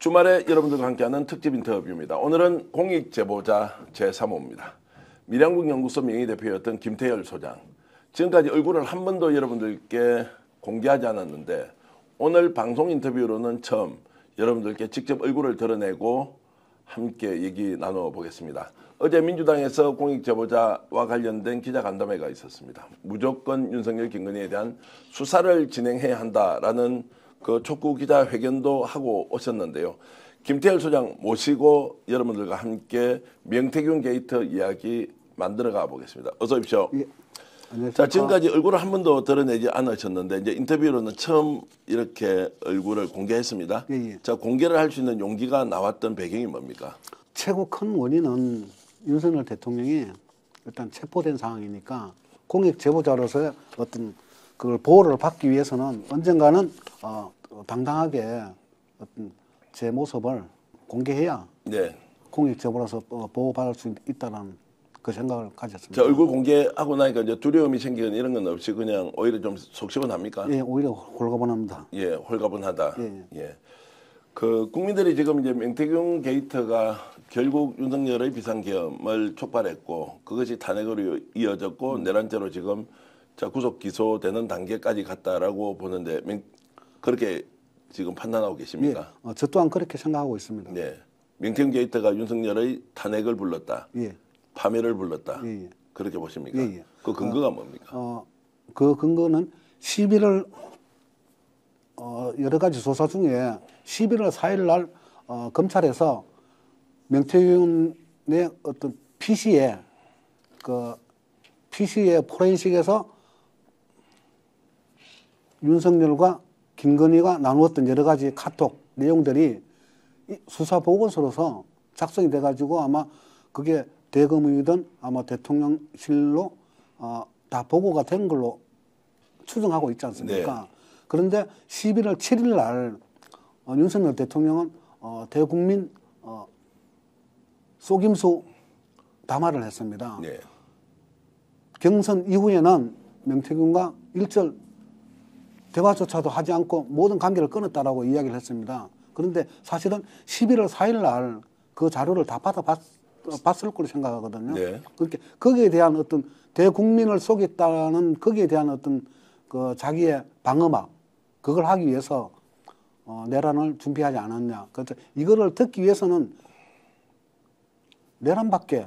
주말에 여러분들과 함께하는 특집 인터뷰입니다. 오늘은 공익제보자 제3호입니다. 밀양국 연구소 명의대표였던 김태열 소장. 지금까지 얼굴을 한 번도 여러분들께 공개하지 않았는데 오늘 방송 인터뷰로는 처음 여러분들께 직접 얼굴을 드러내고 함께 얘기 나눠보겠습니다. 어제 민주당에서 공익제보자와 관련된 기자간담회가 있었습니다. 무조건 윤석열, 김건희에 대한 수사를 진행해야 한다라는 그 촉구 기자회견도 하고 오셨는데요. 김태열 소장 모시고 여러분들과 함께 명태균 게이트 이야기 만들어가 보겠습니다. 어서 오십시오. 예. 자, 지금까지 얼굴을 한 번도 드러내지 않으셨는데 이제 인터뷰로는 처음 이렇게 얼굴을 공개했습니다. 예. 자, 공개를 할 수 있는 용기가 나왔던 배경이 뭡니까? 최고 큰 원인은 윤석열 대통령이 일단 체포된 상황이니까 공익 제보자로서의 어떤 그걸 보호를 받기 위해서는 언젠가는 당당하게 어떤 제 모습을 공개해야 네. 공익 제보라서 보호받을 수 있다는 그 생각을 가졌습니다. 자, 얼굴 공개하고 나니까 이제 두려움이 생기는 이런 건 없이 그냥 오히려 좀 속 시원합니까? 예, 오히려 홀가분합니다. 예, 홀가분하다. 예. 예. 그 국민들이 지금 이제 명태균 게이트가 결국 윤석열의 비상계엄을 촉발했고 그것이 탄핵으로 이어졌고 내란죄로 지금 자 구속 기소되는 단계까지 갔다라고 보는데 그렇게 지금 판단하고 계십니까? 예, 저 또한 그렇게 생각하고 있습니다. 네. 명태균 게이트가 윤석열의 탄핵을 불렀다. 예. 파멸을 불렀다. 예. 그렇게 보십니까? 예. 그 근거가 뭡니까? 그 근거는 11월 여러 가지 조사 중에 11월 4일 날 검찰에서 명태균의 어떤 PC에 PC의 포렌식에서 윤석열과 김건희가 나누었던 여러 가지 카톡 내용들이 수사 보고서로서 작성이 돼가지고 아마 그게 대검이든 아마 대통령실로 다 보고가 된 걸로 추정하고 있지 않습니까? 네. 그런데 11월 7일 날 윤석열 대통령은 대국민 속임수 담화를 했습니다. 네. 경선 이후에는 명태균과 일절 대화조차도 하지 않고 모든 관계를 끊었다라고 이야기를 했습니다. 그런데 사실은 11월 4일 날 그 자료를 다 받아봤을 거로 생각하거든요. 네. 그렇게 거기에 대한 어떤 대국민을 속였다는 거기에 대한 어떤 그 자기의 방어막 그걸 하기 위해서 내란을 준비하지 않았냐. 그래서 이거를 듣기 위해서는 내란밖에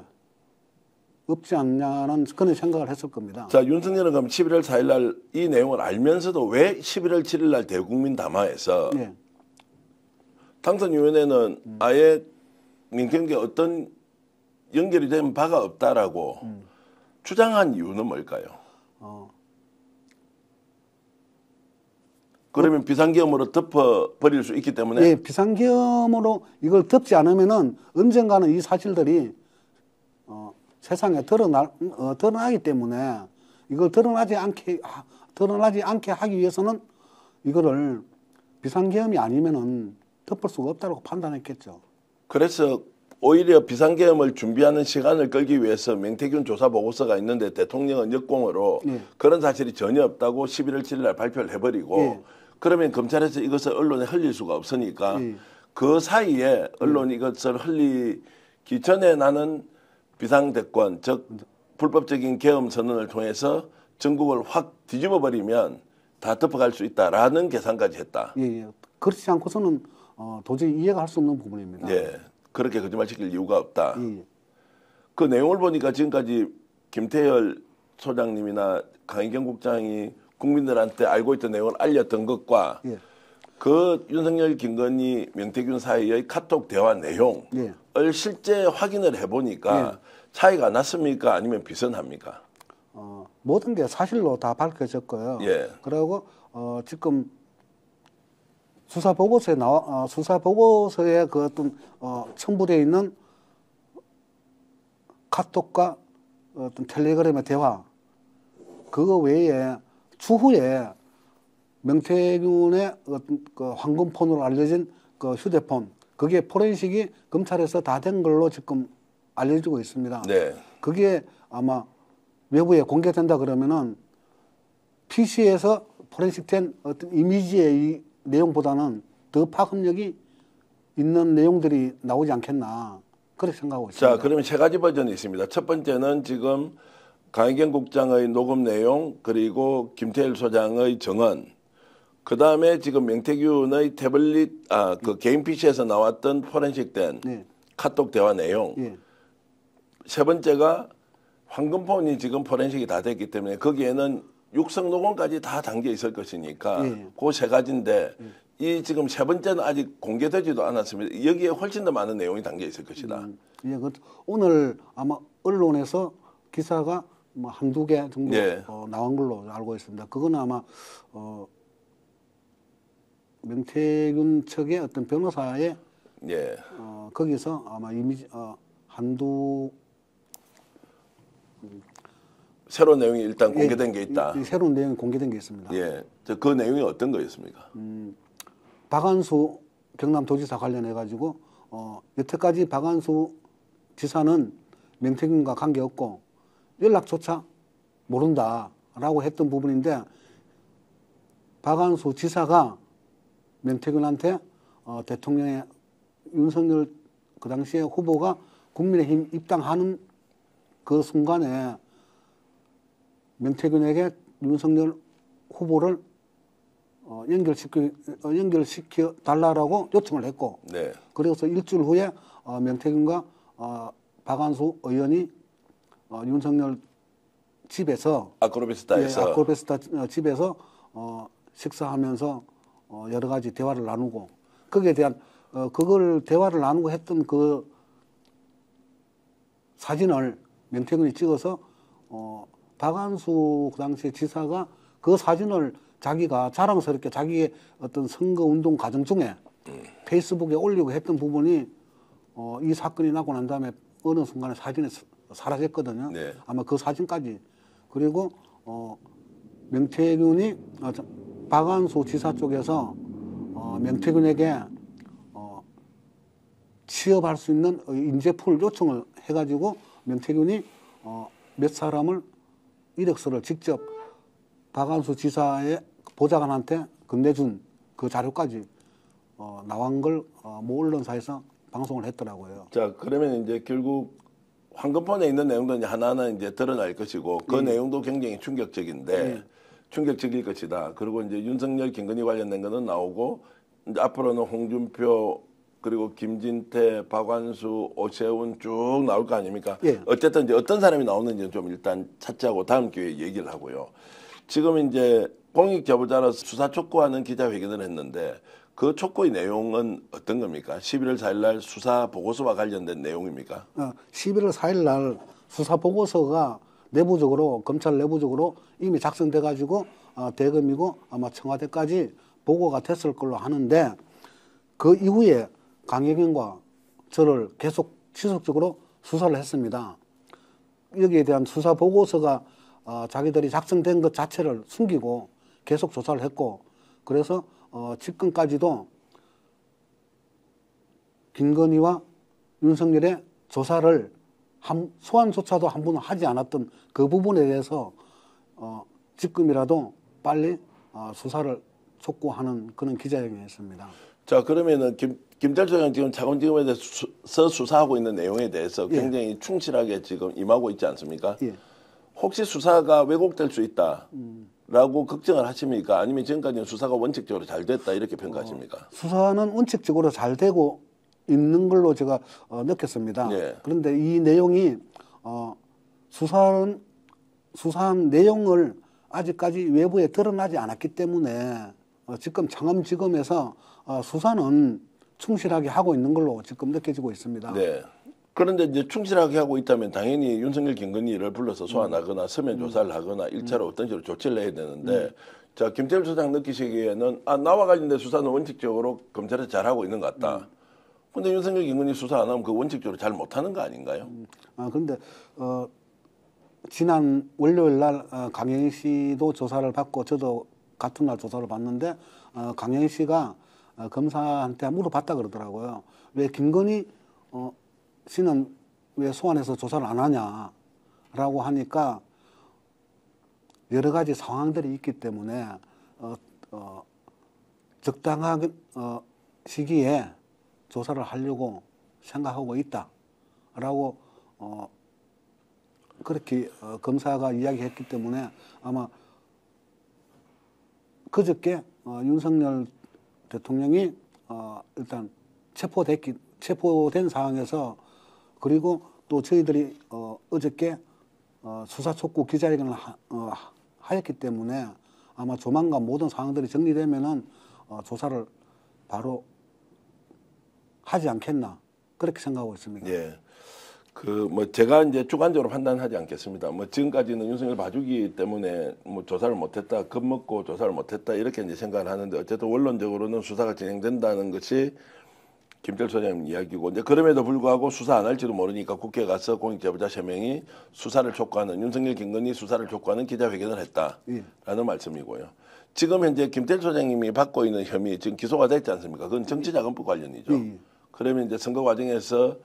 없지 않냐는 그런 생각을 했을 겁니다. 자, 윤석열은 그럼 11월 4일 날 이 내용을 알면서도 왜 11월 7일 날 대국민 담화에서 네. 당선위원회는 아예 민경계 어떤 연결이 된 바가 없다라고 주장한 이유는 뭘까요? 그러면 비상계엄으로 덮어버릴 수 있기 때문에 예, 비상계엄으로 이걸 덮지 않으면은 언젠가는 이 사실들이 세상에 드러나기 때문에 이걸 드러나지 않게 하기 위해서는 이거를 비상계엄이 아니면은 덮을 수가 없다고 판단했겠죠. 그래서 오히려 비상계엄을 준비하는 시간을 끌기 위해서 명태균 조사 보고서가 있는데 대통령은 역공으로 예. 그런 사실이 전혀 없다고 11월 7일 날 발표를 해버리고 예. 그러면 검찰에서 이것을 언론에 흘릴 수가 없으니까 예. 그 사이에 언론이 이것을 흘리기 전에 나는 비상대권 즉 불법적인 계엄 선언을 통해서 전국을 확 뒤집어 버리면 다 덮어갈 수 있다라는 계산까지 했다. 예. 그렇지 않고서는 도저히 이해가 할 수 없는 부분입니다. 예, 그렇게 거짓말시킬 이유가 없다. 예. 그 내용을 보니까 지금까지 김태열 소장님이나 강희경 국장이 국민들한테 알고 있던 내용을 알렸던 것과 예. 그 윤석열, 김건희, 명태균 사이의 카톡 대화 내용을 예. 실제 확인을 해보니까 예. 차이가 났습니까? 아니면 비슷합니까? 모든 게 사실로 다 밝혀졌고요. 예. 그리고 지금 수사 보고서에 수사 보고서에 그 어떤 첨부되어 있는 카톡과 어떤 텔레그램의 대화 그거 외에 추후에 명태균의 어떤 그 황금폰으로 알려진 그 휴대폰 그게 포렌식이 검찰에서 다 된 걸로 지금 알려지고 있습니다. 네. 그게 아마 외부에 공개된다 그러면은 PC에서 포렌식된 어떤 이미지의 이 내용보다는 더 파급력이 있는 내용들이 나오지 않겠나 그렇게 생각하고 있습니다. 자, 그러면 세 가지 버전이 있습니다. 첫 번째는 지금 강희경 국장의 녹음 내용, 그리고 김태일 소장의 증언, 그 다음에 지금 명태균의 태블릿, 그 개인 PC에서 나왔던 포렌식된 네. 카톡 대화 내용. 예. 세 번째가 황금폰이 지금 포렌식이 다 됐기 때문에 거기에는 육성 녹음까지 다 담겨 있을 것이니까 예. 그 세 가지인데 이 지금 세 번째는 아직 공개되지도 않았습니다. 여기에 훨씬 더 많은 내용이 담겨 있을 것이다. 예, 오늘 아마 언론에서 기사가 뭐 한두 개 정도 예. 나온 걸로 알고 있습니다. 그거는 아마 명태균 측의 어떤 변호사의 예. 거기서 아마 이미 한두 새로운 내용이 일단 공개된 게 있다. 이 새로운 내용이 공개된 게 있습니다. 예. 그 내용이 어떤 거였습니까? 박한수 경남도지사 관련해 가지고 여태까지 박한수 지사는 명태균과 관계없고 연락조차 모른다라고 했던 부분인데 박한수 지사가 명태균한테 대통령의 윤석열 그 당시에 후보가 국민의힘 입당하는 그 순간에 명태균에게 윤석열 후보를 연결시켜 달라라고 요청을 했고, 네. 그래서 일주일 후에 명태균과 박한수 의원이 윤석열 집에서 아크로비스타에서 예, 아크로비스타 집에서 식사하면서 여러 가지 대화를 나누고 거기에 대한 그걸 대화를 나누고 했던 그 사진을 명태균이 찍어서 박한수 그 당시에 지사가 그 사진을 자기가 자랑스럽게 자기의 어떤 선거운동 과정 중에 페이스북에 올리고 했던 부분이 이 사건이 나고 난 다음에 어느 순간에 사진이 사라졌거든요. 네. 아마 그 사진까지. 그리고 명태균이 박한수 지사 쪽에서 명태균에게 취업할 수 있는 인재풀 요청을 해가지고 명태균이 몇 사람을 이력서를 직접 박한수 지사의 보좌관한테 건네준 그 자료까지 나온 걸 모 언론사에서 방송을 했더라고요. 자, 그러면 이제 결국 황금폰에 있는 내용도 이제 하나하나 이제 드러날 것이고 그 내용도 굉장히 충격적인데 충격적일 것이다. 그리고 이제 윤석열, 김건희 관련된 거는 나오고 이제 앞으로는 홍준표 그리고 김진태, 박완수, 오세훈 쭉 나올 거 아닙니까? 예. 어쨌든 이제 어떤 사람이 나오는지 좀 일단 찾자고 다음 기회에 얘기를 하고요. 지금 이제 공익 제보자로 수사 촉구하는 기자회견을 했는데 그 촉구의 내용은 어떤 겁니까? 11월 4일 날 수사 보고서와 관련된 내용입니까? 11월 4일 날 수사 보고서가 내부적으로 검찰 내부적으로 이미 작성돼 가지고 대검이고 아마 청와대까지 보고가 됐을 걸로 하는데 그 이후에 강혜경과 저를 계속 지속적으로 수사를 했습니다. 여기에 대한 수사 보고서가 자기들이 작성된 것 자체를 숨기고 계속 조사를 했고 그래서 집권까지도 김건희와 윤석열의 조사를 소환조차도 한 번은 하지 않았던 그 부분에 대해서 지금이라도 빨리 수사를 촉구하는 그런 기자회견이었습니다. 자, 그러면은 김태일 소장 지금 차관직원에 대해서 수사하고 있는 내용에 대해서 굉장히 충실하게 지금 임하고 있지 않습니까? 예. 혹시 수사가 왜곡될 수 있다라고 걱정을 하십니까? 아니면 지금까지는 수사가 원칙적으로 잘 됐다 이렇게 평가하십니까? 수사는 원칙적으로 잘 되고 있는 걸로 제가 느꼈습니다. 예. 그런데 이 내용이 수사한 내용을 아직까지 외부에 드러나지 않았기 때문에 지금 창암지검에서 수사는 충실하게 하고 있는 걸로 지금 느껴지고 있습니다. 네. 그런데 이제 충실하게 하고 있다면 당연히 윤석열, 김건희를 불러서 소환하거나 서면 조사를 하거나 1차로 어떤 식으로 조치를 해야 되는데 자, 김태일 소장 느끼시기에는 나와 관련된 수사는 원칙적으로 검찰에서 잘하고 있는 것 같다. 근데 윤석열, 김건희 수사 안 하면 그 원칙적으로 잘 못하는 거 아닌가요? 그런데 지난 월요일 날 강영희 씨도 조사를 받고 저도 같은 날 조사를 받는데 강영희 씨가 검사한테 물어봤다 그러더라고요. 왜 김건희 씨는 왜 소환해서 조사를 안 하냐라고 하니까 여러 가지 상황들이 있기 때문에 적당한 시기에 조사를 하려고 생각하고 있다라고 그렇게 검사가 이야기했기 때문에 아마 그저께 윤석열 대통령이 일단 체포된 상황에서 그리고 또 저희들이 어저께 수사 촉구 기자회견을 하였기 때문에 아마 조만간 모든 상황들이 정리되면은 조사를 바로 하지 않겠나 그렇게 생각하고 있습니다. 예. 제가 이제 주관적으로 판단하지 않겠습니다. 지금까지는 윤석열 봐주기 때문에 조사를 못했다, 겁먹고 조사를 못했다 이렇게 이제 생각을 하는데 어쨌든 원론적으로는 수사가 진행된다는 것이 김태열 소장님 이야기고 이제 그럼에도 불구하고 수사 안 할지도 모르니까 국회에 가서 공익제보자 3명이 수사를 촉구하는 윤석열, 김건희 수사를 촉구하는 기자회견을 했다라는 말씀이고요. 지금 현재 김태열 소장님이 받고 있는 혐의 지금 기소가 됐지 않습니까? 그건 정치자금법 관련이죠. 그러면 이제 선거 과정에서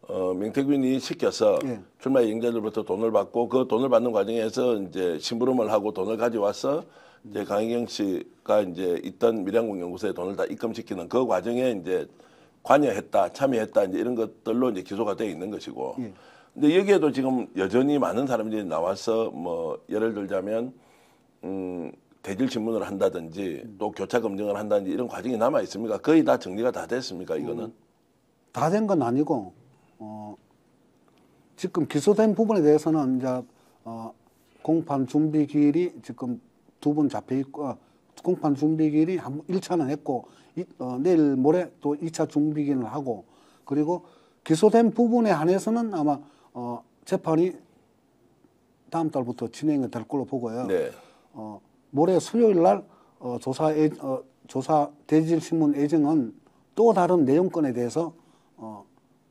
명태균이 시켜서 출마 예정자들부터 돈을 받고 그 돈을 받는 과정에서 이제 심부름을 하고 돈을 가져와서 이제 강혜경 씨가 이제 있던 밀양국 연구소에 돈을 다 입금시키는 그 과정에 이제 관여했다, 참여했다 이제 이런 것들로 이제 기소가 되어 있는 것이고. 근데 여기에도 지금 여전히 많은 사람들이 나와서 예를 들자면 대질 신문을 한다든지 또 교차 검증을 한다든지 이런 과정이 남아 있습니까? 거의 다 정리가 다 됐습니까? 이거는 다 된 건 아니고 지금 기소된 부분에 대해서는 이제 공판 준비기일이 지금 2번 잡혀 있고 공판 준비기일이 1차는 했고 내일 모레 또 2차 준비기일을 하고 그리고 기소된 부분에 한해서는 아마 재판이 다음 달부터 진행이 될 걸로 보고요. 네. 모레 수요일 날 조사 대질신문 애정은 또 다른 내용권에 대해서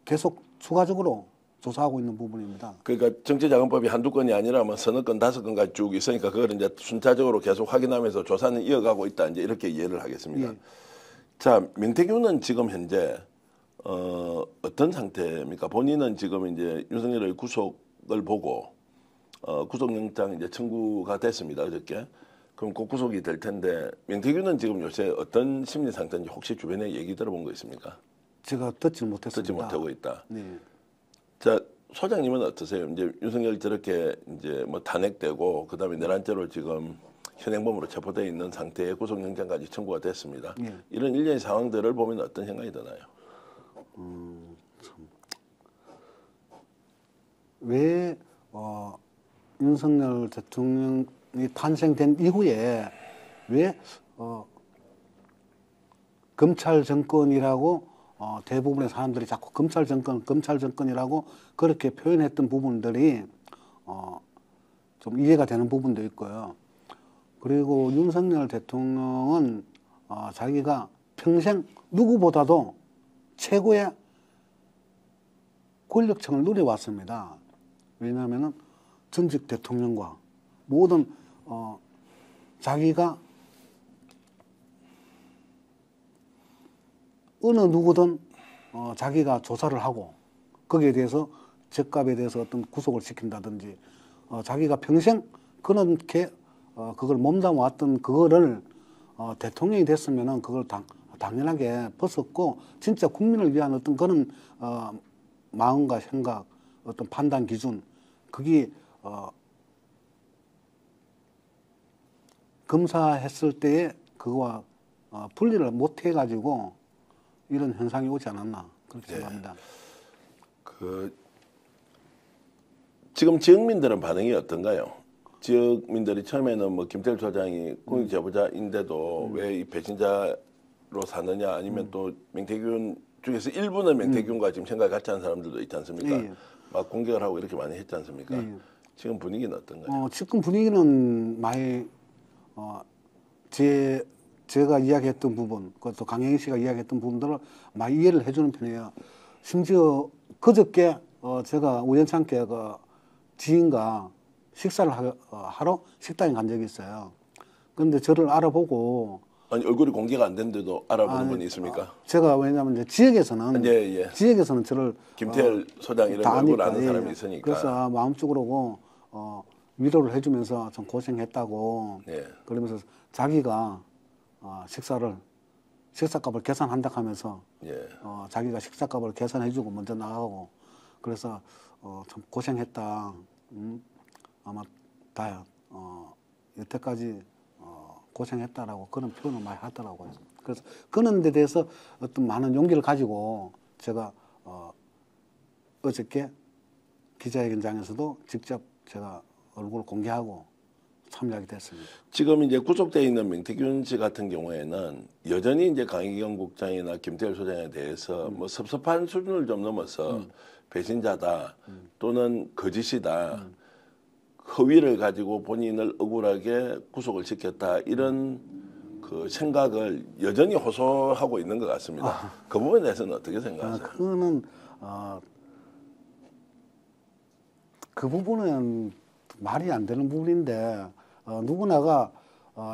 계속 추가적으로 조사하고 있는 부분입니다. 그러니까 정치자금법이 한두 건이 아니라 서너 건, 5건까지 쭉 있으니까 그걸 이제 순차적으로 계속 확인하면서 조사는 이어가고 있다. 이제 이렇게 이해를 하겠습니다. 자, 명태균은 지금 현재 어떤 상태입니까? 본인은 지금 이제 윤석열의 구속을 보고 구속영장 이제 청구가 됐습니다. 어저께. 그럼 곧 구속이 될 텐데 명태균은 지금 요새 어떤 심리 상태인지 혹시 주변에 얘기 들어본 거 있습니까? 제가 듣지 못했습니다. 듣지 못하고 있다. 네. 자, 소장님은 어떠세요? 이제 윤석열 저렇게 이제 탄핵되고 그다음에 내란죄로 지금 현행범으로 체포되어 있는 상태에 구속영장까지 청구가 됐습니다. 이런 일련의 상황들을 보면 어떤 생각이 드나요? 왜 윤석열 대통령이 탄생된 이후에 왜 검찰 정권이라고 대부분의 사람들이 자꾸 검찰 정권이라고 그렇게 표현했던 부분들이 좀 이해가 되는 부분도 있고요. 그리고 윤석열 대통령은 자기가 평생 누구보다도 최고의 권력층을 누려왔습니다. 왜냐하면 전직 대통령과 모든 자기가 어느 누구든 자기가 조사를 하고 거기에 대해서 죗값에 대해서 어떤 구속을 시킨다든지 자기가 평생 그렇게 그걸 몸담아 왔던 그거를 대통령이 됐으면은 그걸 당연하게 벗었고 진짜 국민을 위한 어떤 그런 마음과 생각, 어떤 판단 기준 그게 검사했을 때에 그거와 분리를 못 해가지고 이런 현상이 오지 않았나 그렇게 생각합니다. 지금 지역민들은 반응이 어떤가요? 지역민들이 처음에는 김태열 소장이 공익제보자인데도 왜 이 배신자로 사느냐 아니면 또 명태균 중에서 일부는 명태균과 지금 생각이 같지 않은 사람들도 있지 않습니까? 막 공격을 하고 이렇게 많이 했지 않습니까? 지금 분위기는 어떤가요? 지금 분위기는 많이 제가 이야기했던 부분, 그것도 강혜인 씨가 이야기했던 부분들을 많이 이해를 해주는 편이에요. 심지어 그저께 제가 우연찮게 그 지인과 식사를 하러 식당에 간 적이 있어요. 그런데 저를 알아보고 아니 얼굴이 공개가 안 됐는데도 알아보는 분이 있습니까? 제가 왜냐하면 이제 지역에서는 지역에서는 저를 김태열 소장 이런 얼굴 아는 사람이 있으니까 그래서 마음적으로 위로를 해주면서 좀 고생했다고 그러면서 자기가 식사를 식사값을 계산한다 하면서 예. 자기가 식사값을 계산해주고 먼저 나가고 그래서 참 고생했다. 아마 다 여태까지 고생했다라고 그런 표현을 많이 하더라고요. 그래서 그런 데 대해서 어떤 많은 용기를 가지고 제가 어저께 기자회견장에서도 직접 제가 얼굴을 공개하고 참여하게 됐습니다. 지금 이제 구속되어 있는 명태균 씨 같은 경우에는 여전히 이제 강희경 국장이나 김태열 소장에 대해서 뭐 섭섭한 수준을 좀 넘어서 배신자다 또는 거짓이다. 허위를 가지고 본인을 억울하게 구속을 시켰다 이런 그 생각을 여전히 호소하고 있는 것 같습니다. 그 부분에 대해서는 어떻게 생각하세요? 그거는 그 부분은 말이 안 되는 부분인데 누구나가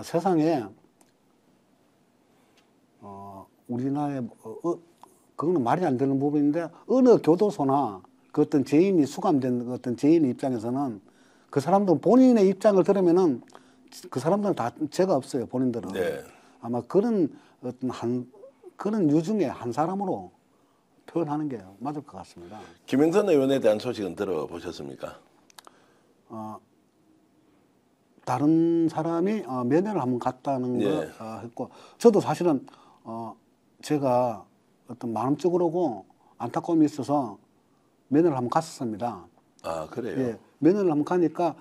세상에 우리나라에 그거는 말이 안 되는 부분인데 어느 교도소나 그 어떤 죄인이 수감된 어떤 죄인의 입장에서는 그 사람들은 본인의 입장을 들으면은 그 사람들은 다 죄가 없어요. 본인들은. 네. 아마 그런 어떤 그런 유중에 한 사람으로 표현하는 게 맞을 것 같습니다. 김영선 의원에 대한 소식은 들어보셨습니까? 다른 사람이 면회를 한번 갔다는 예. 거 했고 저도 사실은 제가 어떤 마음적으로고 안타까움이 있어서 면회를 한번 갔었습니다. 아 그래요? 예, 면회를 한번 가니까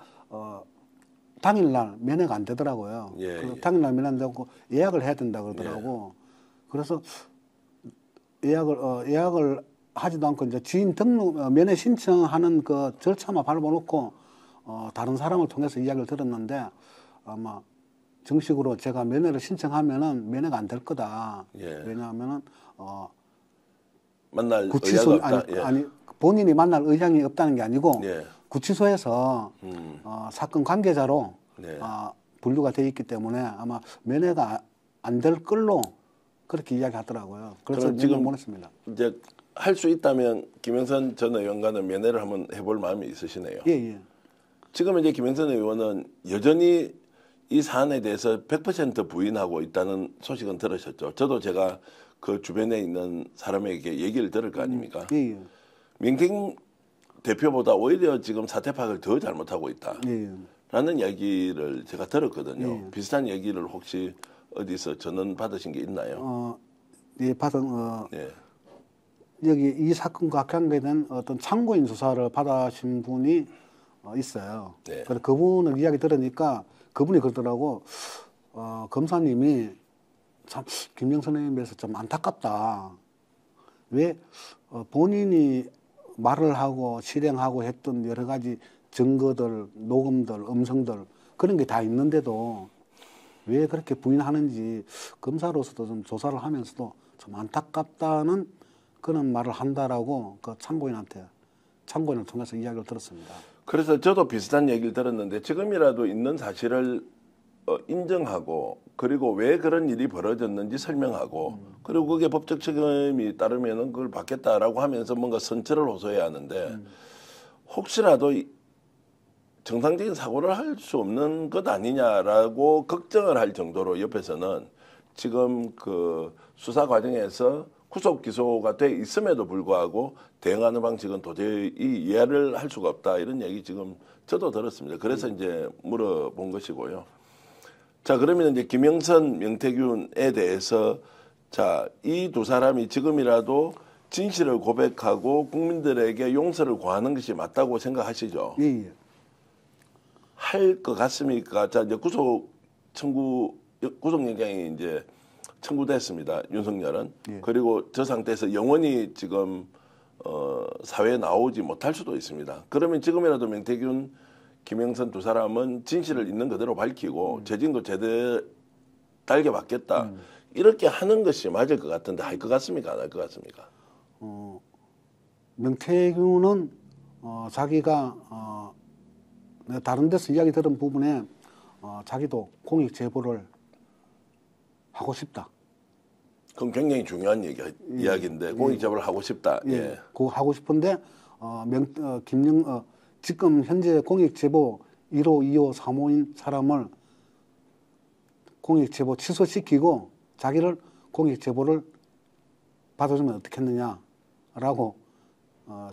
당일날 면회가 안 되더라고요. 예, 그래서 예. 당일날 면회 안 되고 예약을 해야 된다 그러더라고. 그래서 예약을 하지도 않고 이제 주인 등록 면회 신청하는 그 절차만 밟아놓고 다른 사람을 통해서 이야기를 들었는데 아마 정식으로 제가 면회를 신청하면은 면회가 안 될 거다. 예. 왜냐하면은 만날 구치소 의향이 없다. 예. 아니 본인이 만날 의향이 없다는 게 아니고 예. 구치소에서 사건 관계자로 네. 분류가 돼 있기 때문에 아마 면회가 안 될 걸로 그렇게 이야기하더라고요. 그래서 그럼 지금 보냈습니다. 이제 할 수 있다면 김영선 전 의원과는 면회를 한번 해볼 마음이 있으시네요. 예, 예. 지금 이제 김영선 의원은 여전히 이 사안에 대해서 100% 부인하고 있다는 소식은 들으셨죠. 저도 제가 그 주변에 있는 사람에게 얘기를 들을 거 아닙니까? 예, 예. 민경 대표보다 오히려 지금 사태 파악을 더 잘못하고 있다. 예, 예. 라는 이야기를 제가 들었거든요. 예. 비슷한 얘기를 혹시 어디서 전원 받으신 게 있나요? 예, 받은 예. 여기 이 사건과 관계된 어떤 참고인 조사를 받으신 분이 있어요. 네. 그래서 그분을 이야기 들으니까 그분이 그러더라고. 검사님이 참 김영선 의원에서 좀 안타깝다. 왜 본인이 말을 하고 실행하고 했던 여러 가지 증거들, 녹음들, 음성들 그런 게 다 있는데도 왜 그렇게 부인하는지 검사로서도 좀 조사를 하면서도 좀 안타깝다는 그런 말을 한다라고 그 참고인을 통해서 이야기를 들었습니다. 그래서 저도 비슷한 얘기를 들었는데 지금이라도 있는 사실을 인정하고 그리고 왜 그런 일이 벌어졌는지 설명하고 그리고 그게 법적 책임이 따르면은 그걸 받겠다라고 하면서 뭔가 선처를 호소해야 하는데 혹시라도 정상적인 사고를 할 수 없는 것 아니냐라고 걱정을 할 정도로 옆에서는 지금 그 수사 과정에서 구속 기소가 돼 있음에도 불구하고 대응하는 방식은 도저히 이해를 할 수가 없다 이런 얘기 지금 저도 들었습니다. 그래서 이제 물어본 것이고요. 자 그러면 이제 김영선, 명태균에 대해서 자 이 두 사람이 지금이라도 진실을 고백하고 국민들에게 용서를 구하는 것이 맞다고 생각하시죠? 예, 예. 할 것 같습니까? 자 이제 구속영장이 이제 청구됐습니다. 윤석열은. 예. 그리고 저 상태에서 영원히 지금 사회에 나오지 못할 수도 있습니다. 그러면 지금이라도 명태균, 김영선 두 사람은 진실을 있는 그대로 밝히고 재진도 제대로 달게 받겠다. 이렇게 하는 것이 맞을 것 같은데 할 것 같습니까? 안 할 것 같습니까? 명태균은 자기가 내가 다른 데서 이야기 들은 부분에 자기도 공익 제보를 하고 싶다. 그럼 굉장히 중요한 이야기인데 공익 제보를 하고 싶다. 예, 예. 그거 하고 싶은데 지금 현재 공익 제보 1호, 2호, 3호인 사람을 공익 제보 취소시키고 자기를 공익 제보를 받아주면 어떻겠느냐라고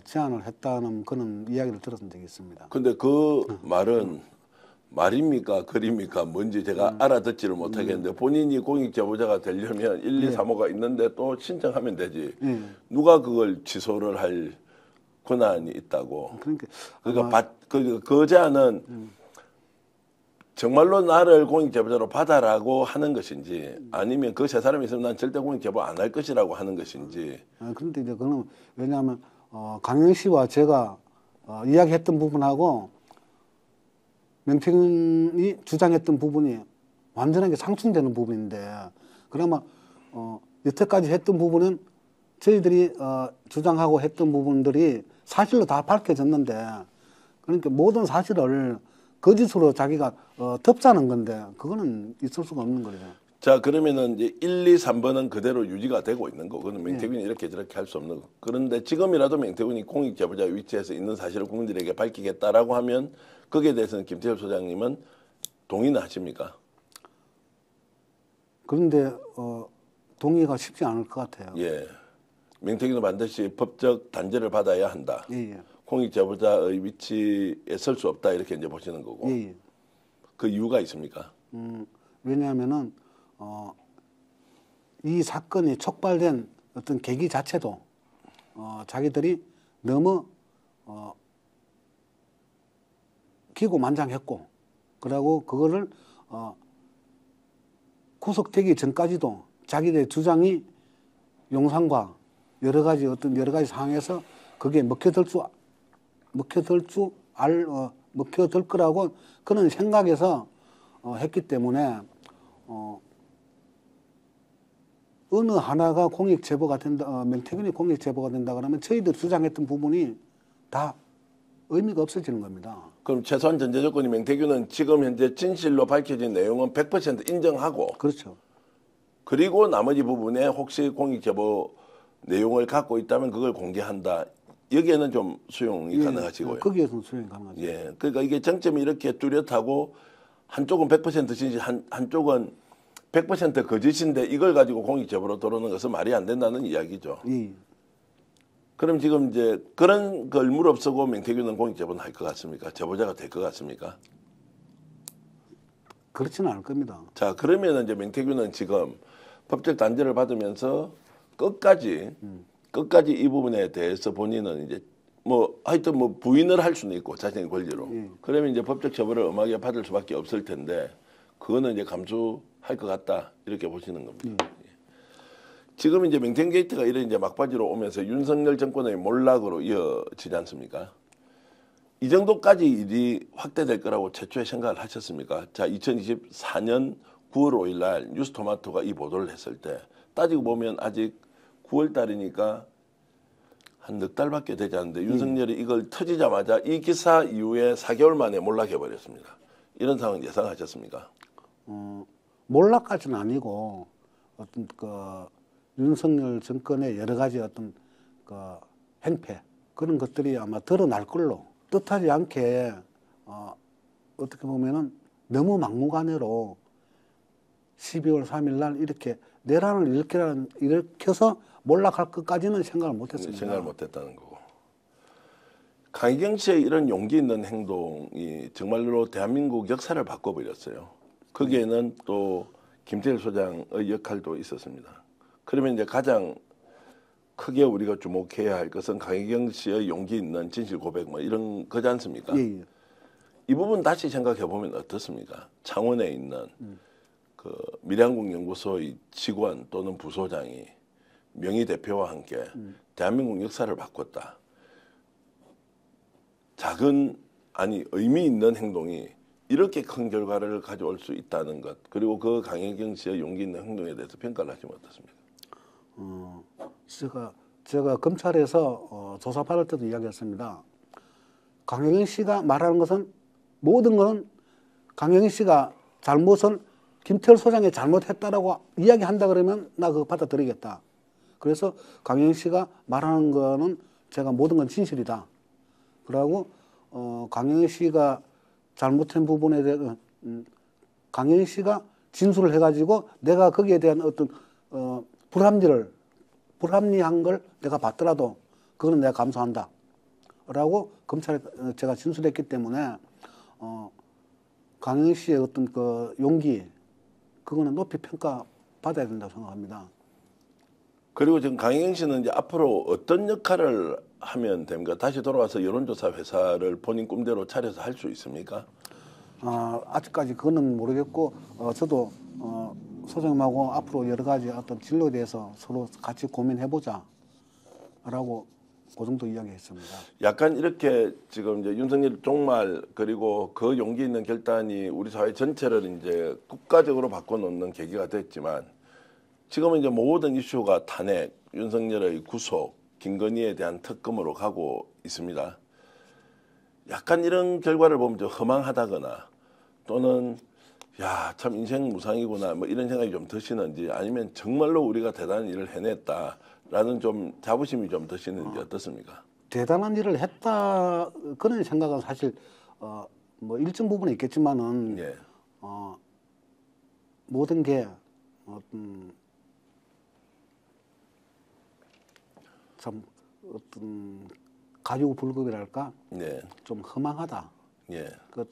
제안을 했다는 그런 이야기를 들었던 적이 있습니다. 근데 그 말은 말입니까 글입니까 뭔지 제가 알아듣지를 못하겠는데 본인이 공익 제보자가 되려면 1, 2, 3호가 있는데 또 신청하면 되지. 누가 그걸 취소를 할 권한이 있다고. 그러니까 그 제안은 정말로 나를 공익 제보자로 받아라고 하는 것인지 아니면 그 세 사람이 있으면 난 절대 공익 제보 안 할 것이라고 하는 것인지. 그런데 이제 그는 왜냐하면 강영 씨와 제가 이야기했던 부분하고 명태균이 주장했던 부분이 완전하게 상충되는 부분인데 그나마 여태까지 했던 부분은 저희들이 주장하고 했던 부분들이 사실로 다 밝혀졌는데 그러니까 모든 사실을 거짓으로 자기가 덮자는 건데 그거는 있을 수가 없는 거죠. 자 그러면은 이제 1, 2, 3번은 그대로 유지가 되고 있는 거고 그는 명태균이 이렇게 저렇게 할 수 없는 거. 그런데 지금이라도 명태균이 공익 제보자 위치에서 있는 사실을 국민들에게 밝히겠다라고 하면 거기에 대해서는 김태열 소장님은 동의는 하십니까? 그런데 동의가 쉽지 않을 것 같아요. 예, 명태균은 반드시 법적 단죄를 받아야 한다. 예. 공익 제보자의 위치에 설 수 없다 이렇게 이제 보시는 거고. 예. 그 이유가 있습니까? 왜냐하면은 이 사건이 촉발된 어떤 계기 자체도 자기들이 너무 기고만장했고, 그리고 그거를 구속되기 전까지도 자기들의 주장이 용산과 여러 가지 상황에서 그게 먹혀들 거라고 그런 생각에서 했기 때문에 어느 하나가 공익 제보가 된다, 명태균이 공익 제보가 된다 그러면 저희들 주장했던 부분이 다 의미가 없어지는 겁니다. 그럼 최소한 전제 조건이 명태균은 지금 현재 진실로 밝혀진 내용은 100% 인정하고 그렇죠. 그리고 나머지 부분에 혹시 공익 제보 내용을 갖고 있다면 그걸 공개한다. 여기에는 좀 수용이 가능하시고요. 거기에서는 수용이 가능하죠. 예, 그러니까 이게 정점이 이렇게 뚜렷하고 한쪽은 100% 진실, 한쪽은 100% 거짓인데 이걸 가지고 공익 제보로 들어오는 것은 말이 안 된다는 이야기죠. 예. 그럼 지금 이제 그런 걸 무릅쓰고 명태균은 공익 제보는 할 것 같습니까? 제보자가 될 것 같습니까? 그렇지는 않을 겁니다. 자, 그러면 이제 명태균은 지금 법적 단죄를 받으면서 끝까지 이 부분에 대해서 본인은 이제 뭐 하여튼 뭐 부인을 할 수는 있고 자신의 권리로. 그러면 이제 법적 처벌을 엄하게 받을 수밖에 없을 텐데 그거는 이제 감수할 것 같다 이렇게 보시는 겁니다. 지금 이제 명태균 게이트가 이런 이제 막바지로 오면서 윤석열 정권의 몰락으로 이어지지 않습니까? 이 정도까지 일이 확대될 거라고 최초에 생각을 하셨습니까? 자, 2024년 9월 5일 날 뉴스토마토가 이 보도를 했을 때 따지고 보면 아직 9월 달이니까 한 넉 달밖에 되지 않는데 윤석열이 이걸 터지자마자 이 기사 이후에 4개월 만에 몰락해 버렸습니다. 이런 상황 예상하셨습니까? 몰락까지는 아니고 어떤 윤석열 정권의 여러 가지 어떤 행패 그런 것들이 아마 드러날 걸로 뜻하지 않게 어떻게 보면은 너무 막무가내로 12월 3일 날 이렇게 내란을 일으켜서 몰락할 것까지는 생각을 못했습니다. 생각을 못했다는 거고. 강희경 씨의 이런 용기 있는 행동이 정말로 대한민국 역사를 바꿔버렸어요. 거기에는 또 김태일 소장의 역할도 있었습니다. 그러면 이제 가장 크게 우리가 주목해야 할 것은 강희경 씨의 용기 있는 진실 고백 뭐 이런 거지 않습니까? 예. 이 부분 다시 생각해 보면 어떻습니까? 창원에 있는 그 밀양국연구소의 직원 또는 부소장이 명의 대표와 함께 대한민국 역사를 바꿨다. 작은 의미 있는 행동이 이렇게 큰 결과를 가져올 수 있다는 것 그리고 그 강혜경 씨의 용기 있는 행동에 대해서 평가를 하시면 어떻습니까? 제가 검찰에서 조사받을 때도 이야기했습니다. 강혜경 씨가 말하는 것은 모든 것은 강혜경 씨가 잘못을 김태열 소장이 잘못했다라고 이야기한다 그러면 나 그거 받아들이겠다. 그래서 강혜경 씨가 말하는 거는 제가 모든 건 진실이다. 그러고 강혜경 씨가 잘못한 부분에 대해서 강혜경 씨가 진술을 해가지고 내가 거기에 대한 어떤 불합리한 걸 내가 봤더라도 그거는 내가 감수한다. 라고 검찰에 제가 진술했기 때문에 강행식 씨의 어떤 그 용기 그거는 높이 평가받아야 된다고 생각합니다. 그리고 지금 강희경 씨는 이제 앞으로 어떤 역할을 하면 됩니까? 다시 돌아와서 여론조사 회사를 본인 꿈대로 차려서 할 수 있습니까? 아직까지 그거는 모르겠고 저도 소장님하고 앞으로 여러 가지 어떤 진로에 대해서 서로 같이 고민해보자 라고 그 정도 이야기했습니다. 약간 이렇게 지금 이제 윤석열 종말 그리고 그 용기 있는 결단이 우리 사회 전체를 이제 국가적으로 바꿔놓는 계기가 됐지만 지금은 이제 모든 이슈가 탄핵, 윤석열의 구속, 김건희에 대한 특검으로 가고 있습니다. 약간 이런 결과를 보면 좀 허망하다거나 또는 야, 참 인생 무상이구나 뭐 이런 생각이 좀 드시는지 아니면 정말로 우리가 대단한 일을 해냈다라는 좀 자부심이 좀 드시는지 어떻습니까? 대단한 일을 했다 그런 생각은 사실 뭐 일정 부분에 있겠지만은 예. 모든 게 참 어떤 가유불급이랄까 예. 좀 허망하다. 예. 그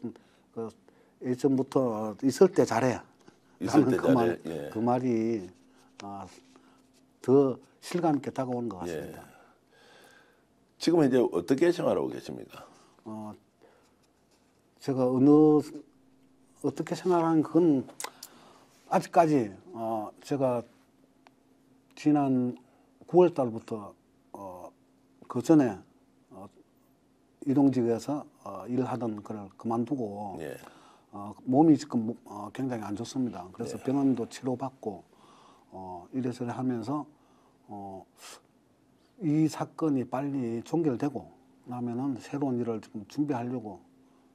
예전부터 있을 때 잘해. 있을 때 그 잘해. 예. 그 말이 더 실감 있게 다가오는 것 같습니다. 예. 지금 이제 어떻게 생활하고 계십니까? 제가 어떻게 생활하는 그건 아직까지 제가 지난 9월 달부터 그 전에 이동직에서 일하던 그걸 그만두고 예. 몸이 지금 굉장히 안 좋습니다. 그래서 네. 병원도 치료받고 이래저래 하면서 이 사건이 빨리 종결되고 나면은 새로운 일을 지금 준비하려고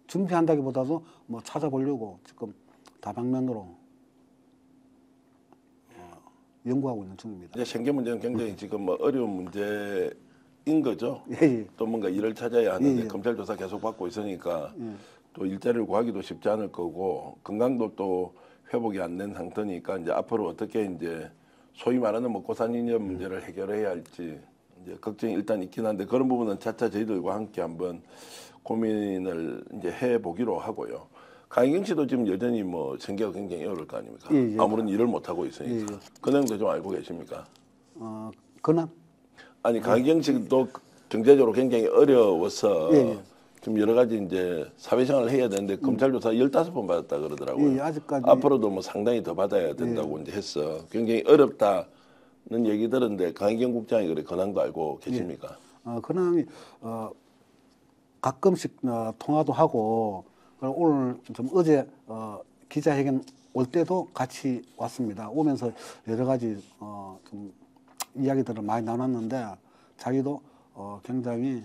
준비한다기보다도 뭐 찾아보려고 지금 다방면으로 연구하고 있는 중입니다. 이제 생계 문제는 굉장히 지금 뭐 어려운 문제인 거죠. 예. 또 뭔가 일을 찾아야 하는데 예. 검찰 조사 계속 받고 있으니까 예. 또 일자리를 구하기도 쉽지 않을 거고 건강도 또 회복이 안 된 상태니까 이제 앞으로 어떻게 이제 소위 말하는 먹고 사는 문제를 해결해야 할지 이제 걱정이 일단 있긴 한데 그런 부분은 차차 저희들과 함께 한번 고민을 이제 해 보기로 하고요. 강희경 씨도 지금 여전히 뭐 생계가 굉장히 어려울 거 아닙니까? 예, 예. 아무런 일을 못 하고 있으니까. 예, 예. 그 내용도 좀 알고 계십니까? 근황? 아니 강희경 씨도 경제적으로 굉장히 어려워서 예, 예. 좀 여러 가지 이제 사회생활을 해야 되는데 검찰 조사 15번 받았다 그러더라고요. 예, 아직까지. 앞으로도 뭐 상당히 더 받아야 된다고 이제 했어. 굉장히 어렵다는 얘기 들었는데 강희경 국장이 그래 근황도 알고 계십니까? 근황이 가끔씩 통화도 하고 오늘 좀 어제 기자회견 올 때도 같이 왔습니다. 오면서 여러 가지 좀 이야기들을 많이 나눴는데 자기도 굉장히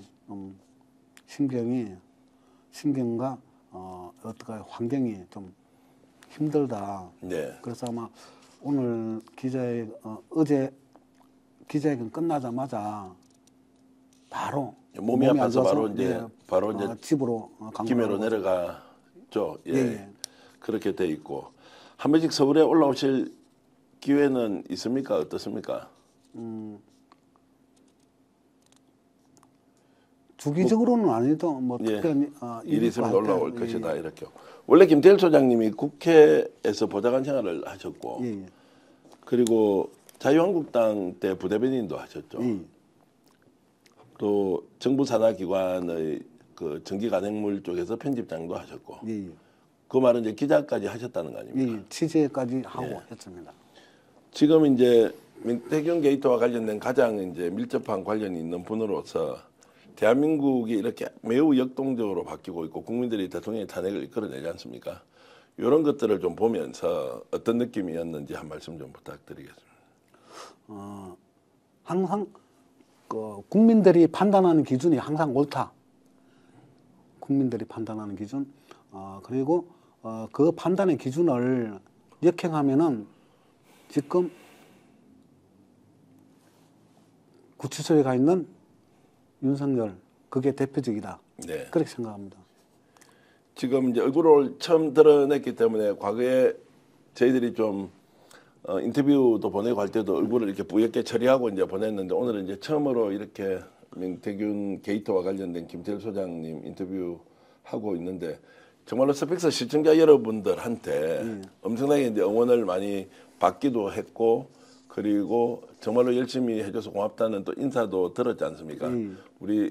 신경과 어떻게 환경이 좀 힘들다. 네. 그래서 아마 오늘 어제 기자회견 끝나자마자 바로 몸이 안 아파서 좋아서, 바로 이제 바로 이제 집으로 김해로 내려가죠. 예. 예. 그렇게 돼 있고 한 번씩 서울에 올라오실 기회는 있습니까? 어떻습니까? 주기적으로는 아니도 뭐 예. 특별히 일이 있으면 있고 할 때, 올라올 것이다 이렇게. 원래 김태일 소장님이 국회에서 보좌관 생활을 하셨고 예. 그리고 자유한국당 때 부대변인도 하셨죠. 예. 또 정부 산하기관의 그 전기 간행물 쪽에서 편집장도 하셨고 예. 그 말은 이제 기자까지 하셨다는 거 아닙니까? 예. 취재까지 하고 했습니다. 지금 이제 민태균 게이트와 관련된 가장 이제 밀접한 관련이 있는 분으로서 대한민국이 이렇게 매우 역동적으로 바뀌고 있고 국민들이 대통령의 탄핵을 이끌어내지 않습니까? 이런 것들을 좀 보면서 어떤 느낌이었는지 한 말씀 좀 부탁드리겠습니다. 항상 국민들이 판단하는 기준이 항상 옳다. 국민들이 판단하는 기준. 그리고 그 판단의 기준을 역행하면은 지금 구치소에 가 있는 윤석열 그게 대표적이다. 네. 그렇게 생각합니다. 지금 이제 얼굴을 처음 드러냈기 때문에 과거에 저희들이 좀 인터뷰도 보내고 할 때도 얼굴을 이렇게 뿌옇게 처리하고 이제 보냈는데 오늘은 이제 처음으로 이렇게 명태균 게이트와 관련된 김태열 소장님 인터뷰하고 있는데 정말로 스픽스 시청자 여러분들한테 엄청나게 이제 응원을 많이 받기도 했고 그리고 정말로 열심히 해줘서 고맙다는 또 인사도 들었지 않습니까? 우리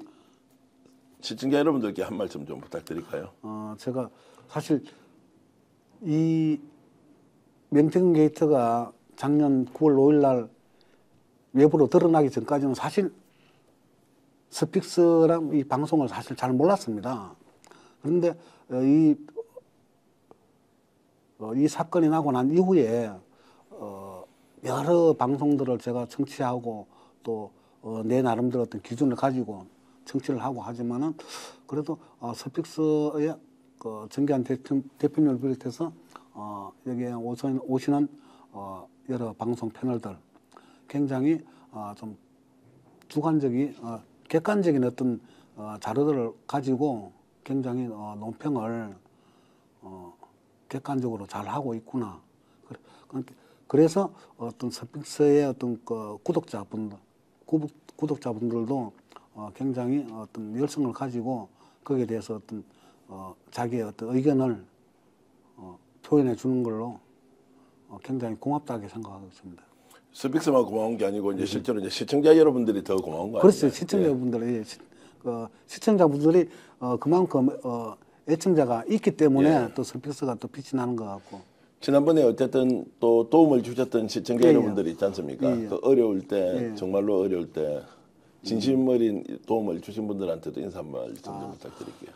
시청자 여러분들께 한 말씀 좀 부탁드릴까요? 제가 사실 이 명태균 게이트가 작년 9월 5일 날 외부로 드러나기 전까지는 사실 스픽스랑 이 방송을 사실 잘 몰랐습니다. 그런데 이 사건이 나고 난 이후에 여러 방송들을 제가 청취하고 또 내 나름대로 어떤 기준을 가지고 청취를 하고 하지만은 그래도 스픽스의 그 정기한 대표님을 비롯해서 여기에 오시는 여러 방송 패널들 굉장히 좀 주관적인 객관적인 어떤 자료들을 가지고 굉장히 논평을 객관적으로 잘 하고 있구나. 그래서 어떤 스픽스의 어떤 그 구독자분들도 굉장히 어떤 열성을 가지고 거기에 대해서 어떤 자기의 어떤 의견을 표현해 주는 걸로 굉장히 고맙다고 생각하고 있습니다. 스픽스만 고마운 게 아니고 이제 실제로 이제 시청자 여러분들이 더 고마운 거 아니에요? 그렇죠. 시청자분들이 시청자분들이 그만큼 애청자가 있기 때문에 또 스픽스가 또 빛이 나는 것 같고. 지난번에 어쨌든 또 도움을 주셨던 시청자 여러분들이 있지 않습니까? 그 어려울 때 정말로 어려울 때 진심 어린 도움을 주신 분들한테도 인사 한 말씀 좀 부탁드릴게요.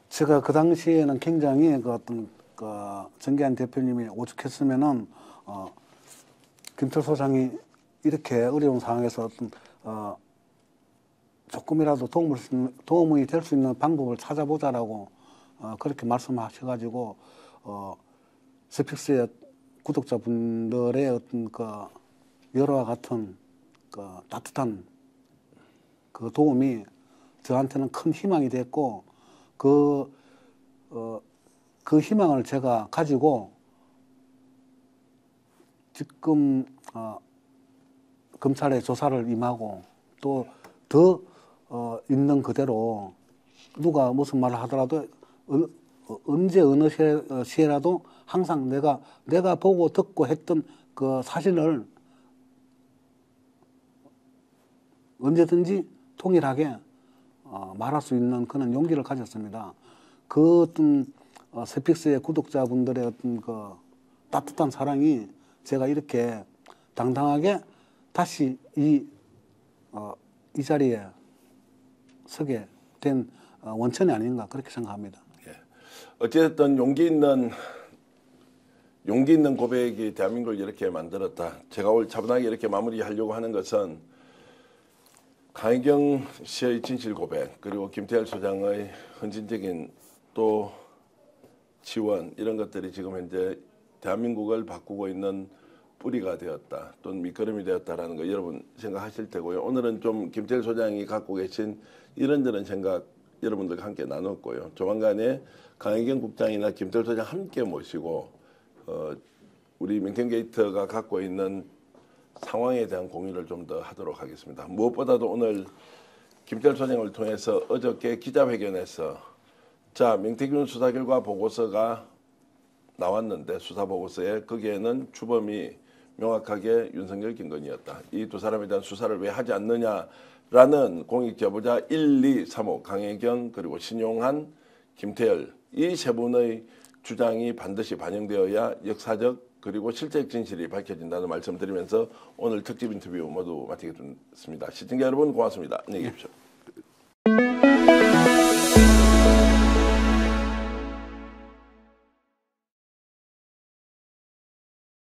제가 그 당시에는 굉장히 그 어떤 그 정기한 대표님이 오죽했으면은 김태열 소장이 이렇게 어려운 상황에서 어떤 조금이라도 도움이 될 수 있는 방법을 찾아보자라고 그렇게 말씀하셔가지고 스픽스의 구독자분들의 어떤 그 여러와 같은 그 따뜻한 그 도움이 저한테는 큰 희망이 됐고 그 희망을 제가 가지고 지금 검찰의 조사를 임하고 또 더 있는 그대로 누가 무슨 말을 하더라도 언제 어느 시에라도 항상 내가 보고 듣고 했던 그 사실을 언제든지 통일하게 말할 수 있는 그런 용기를 가졌습니다. 그 어떤 스픽스의 구독자분들의 어떤 그 따뜻한 사랑이 제가 이렇게 당당하게 다시 이 자리에 서게 된 원천이 아닌가 그렇게 생각합니다. 예. 어쨌든 용기 있는 고백이 대한민국을 이렇게 만들었다. 제가 오늘 차분하게 이렇게 마무리하려고 하는 것은 강혜경 씨의 진실 고백 그리고 김태열 소장의 헌신적인 또 지원 이런 것들이 지금 현재 대한민국을 바꾸고 있는 뿌리가 되었다 또는 밑거름이 되었다라는 거 여러분 생각하실 테고요. 오늘은 좀 김태열 소장이 갖고 계신 이런저런 생각 여러분들과 함께 나눴고요. 조만간에 강혜경 국장이나 김태열 소장 함께 모시고 우리 명태균게이트가 갖고 있는 상황에 대한 공유를 좀 더 하도록 하겠습니다. 무엇보다도 오늘 김태열 소장을 통해서 어저께 기자회견에서 자 명태균 수사 결과 보고서가 나왔는데 수사 보고서에 거기에는 주범이 명확하게 윤석열 김건희였다. 이 두 사람에 대한 수사를 왜 하지 않느냐라는 공익제보자 1, 2, 3호 강혜경 그리고 신용한 김태열 이 세 분의 주장이 반드시 반영되어야 역사적 그리고 실제적 진실이 밝혀진다는 말씀을 드리면서 오늘 특집 인터뷰 모두 마치겠습니다. 시청자 여러분 고맙습니다. 안녕히 계십시오.